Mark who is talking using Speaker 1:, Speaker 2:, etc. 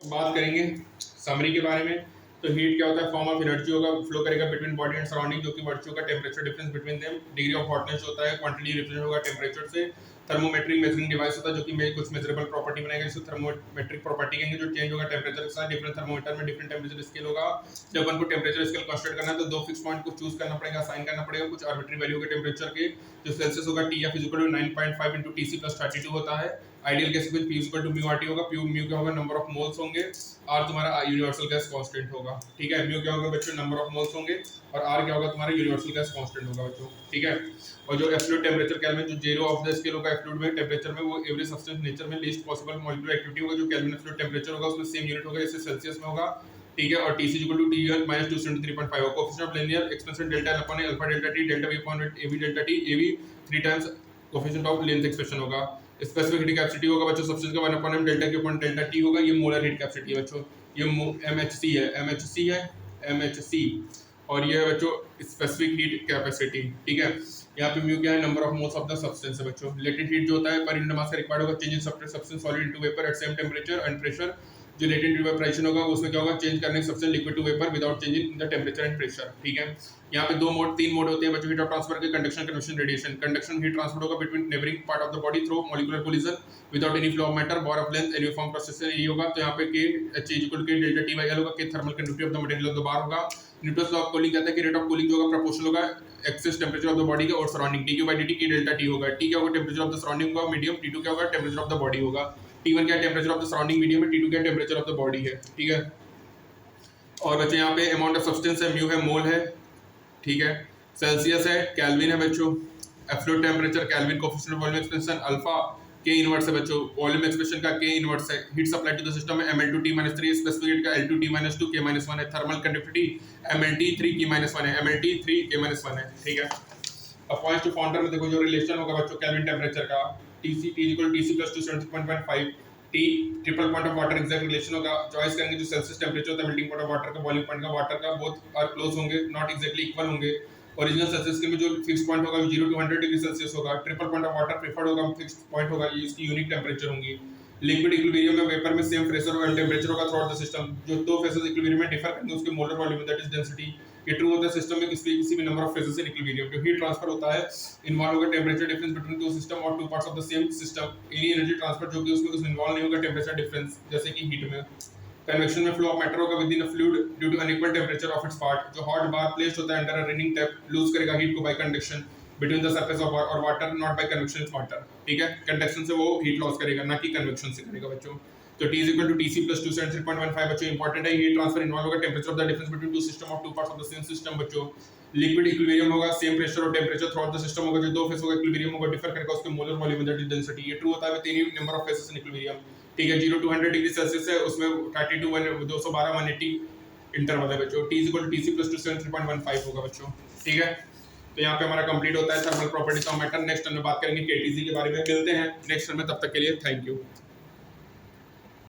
Speaker 1: बात करेंगे समरी के बारे में। तो हीट क्या होता है, फॉर्म ऑफ एनर्जी होगा, फ्लो करेगा बिटवीन बॉडी एंड सराउंडिंग, जो कि वर्च्यू का temperature difference between them. Degree of hotness होता है, क्वांटिटी रिप्रेजेंट होगा टेम्परेचर से। थर्मोमेट्रिक मेजरिंग डिवाइस होता है जो कि कुछ मेजरेबल प्रॉपर्टी बनाएगा, जिसको थर्मोमेट्रिक प्रॉपर्टी कहेंगे, जो चेंज होगा टेम्परेचर के साथ। डिफरेंट थर्मोमीटर में डिफरेंट टेम्परेचर स्केल होगा। जब अपन को टेम्परेचर स्केल कंस्ट्रक्ट करना है तो दो फिक्स पॉइंट को चूज करना पड़ेगा, असाइन करना पड़ेगा कुछ आर्बिट्री वैल्यू के टेम्परेचर के। जो सेल्सियस होगा TF = 9.5 × TC + 32 होता है। आइडियल गैस में P = μRT होगा। म्यू क्या होगा, नंबर ऑफ मोल्स होंगे। R तुम्हारा यूनिवर्सल गैस कांस्टेंट होगा, ठीक है। म्यू क्या होगा बच्चों, नंबर ऑफ मोल्स होंगे, और R क्या होगा तुम्हारा यूनिवर्सल गैस कांस्टेंट होगा बच्चों, ठीक है। और जो एब्सोल्यूट टेम्परेचर केल्विन, जो जीरो ऑफ द स्केल होगा एब्सोल्यूट में टेम्परेचर में, वो एवरी सब्सटेंस नेचर में लीस्ट पॉसिबल मॉलिक्यूलर एक्टिविटी होगा। जो केल्विन एब्सोल्यूट टेम्परेचर होगा उसमें सेम यूनिट होगा जैसे सेल्सियस में होगा, ठीक है। और TC = T1 - 273.5 होगा। Coefficient of linear expansion delta L upon alpha delta T delta V upon AB delta T AB 3 times coefficient of length expression होगा। स्पेसिफिक हीट कैपेसिटी होगा बच्चों सबसे का 1/m delta Q upon delta T होगा। ये molar heat capacity है बच्चों, ये MHC है, MHC है, MHC। और ये है बच्चों स्पेसिफिक हीट कैपेसिटी, ठीक है। यहाँ पे म्यू क्या है, number of moles of the substance है बच्चों। लेटेंट हीट जो होता है पर यूनिट मास का रिक्वायर्ड होगा, change in substance solid into vapour at same temperature and pressure. जो लेटेंट इवेपोरेशन होगा उसमें क्या होगा, चेंज करने substance liquid to vapour without changing in the temperature and pressure, ठीक है। यहाँ पे तीन मोड होते हैं बच्चों हीट ऑफ ट्रांसफर के, conduction, convection, radiation. Conduction heat transfer होगा between neighbouring part of the body through molecular collision without any flow of matter, बॉर of length, uniform process से ये होगा। तो यहाँ पे K H = K delta T/L होगा। K thermal conductivity of the material of the bar होगा। Newton's law of cooling कहता है कि रेट ऑफ कूलिंग जो होगा प्रोपोर्शनल होगा excess temperature of the body का और surrounding. dQ/dt K delta T होगा। T क्या होगा, टेंपरेचर ऑफ द सराउंडिंग होगा मीडियम। T2 क्या होगा, टेंपरेचर ऑफ द बॉडी होगा। T1 क्या है, temperature of the surrounding medium है। T2 क्या है, टेंपरेचर ऑफ द बॉडी है, ठीक है। और बच्चों यहाँ पे अमाउंट ऑफ सब्सटेंस है, म्यू है, मोल है, ठीक है। सेल्सियस है, केल्विन है बच्चों, absolute temperature kelvin, coefficient of volume expansion alpha, K inverse है बच्चों, वॉल्यूम एक्सप्रेशन का K इनवर्स है। Heat supply to the system में ML2T-3, स्पेसिफिक हीट का L2T-2 K-1 है। थर्मल कंडक्टिविटी MLT3K-1 है, MLT3K-1 है, ठीक है। अब पॉइंट्स टू फाउंडर में देखो जो रिलेशन होगा बच्चों केल्विन टेंपरेचर का, TC = TC + 270.5 T triple point of water exact relation होगा। चॉइस करेंगे जो सेल्सियस टेंपरेचर होता है मेल्टिंग पॉइंट ऑफ वाटर का, बॉइलिंग पॉइंट का वाटर का, बोथ आर क्लोज होंगे, नॉट एग्जैक्टली इक्वल होंगे। ओरिजिनल सेल्सियस के में जो फिक्स पॉइंट होगा 0 to 100 डिग्री सेल्सियस होगा। Triple point of water preferred होगा, फिक्स पॉइंट होगा, ये इसकी यूनिक टेंपरेचर होंगी। लिक्विड इक्विलिब्रियम में वेपर में सेम प्रेशर और टेंपरेचर होगा थ्रू आउट द सिस्टम। जो दो फेजेस इक्विलिब्रियम में डिफर करेंगे उसके molar volume that is density. ये ट्रू होता है सिस्टम में किसी भी number of phases in equilibrium. जो हीट ट्रांसफर होता है इन्वॉल्व होगा temperature difference between two system और two parts of the same system. Any energy transfer जो कि उसमें कुछ इन्वॉल्व नहीं होगा टेंपरेचर डिफरेंस, जैसे कि हीट में। कन्वेक्शन में फ्लो ऑफ मैटर होगा within a fluid due to unequal temperature of its part. जो हॉट बार प्लेस्ड होता है under a running tap lose करेगा हीट को by conduction between the surface of और water, not by convection of water, ठीक है। Conduction से वो हीट लॉस करेगा, ना कि कन्वेक्शन से करेगा बच्चों। तो T = TC + 273.15 बच्चों इंपॉर्टेंट है। हीट ट्रांसफर इन्वॉल्व होगा temperature of the difference between two system of to parts of the same system बच्चों। लिक्विड इक्विलिब्रियम होगा, सेम प्रेशर और temperature through out the system होगा। जो दो फेस होगा इक्विलिब्रियम होगा डिफर करेगा उसके molar volume that is density. ये ट्रू होता है with any number of faces in equilibrium, ठीक है। 0 to 100 डिग्री सेल्सियस है, उसमें 30 to 212 180 इंटरवल है बच्चों। T = TC + 273.15 होगा बच्चों, ठीक है। तो यहाँ पे हमारा कंप्लीट होता है thermal properties of matter. Next में बात करेंगे KTC के बारे में। मिलते हैं नेक्स्ट में, तब तक के लिए थैंक यू।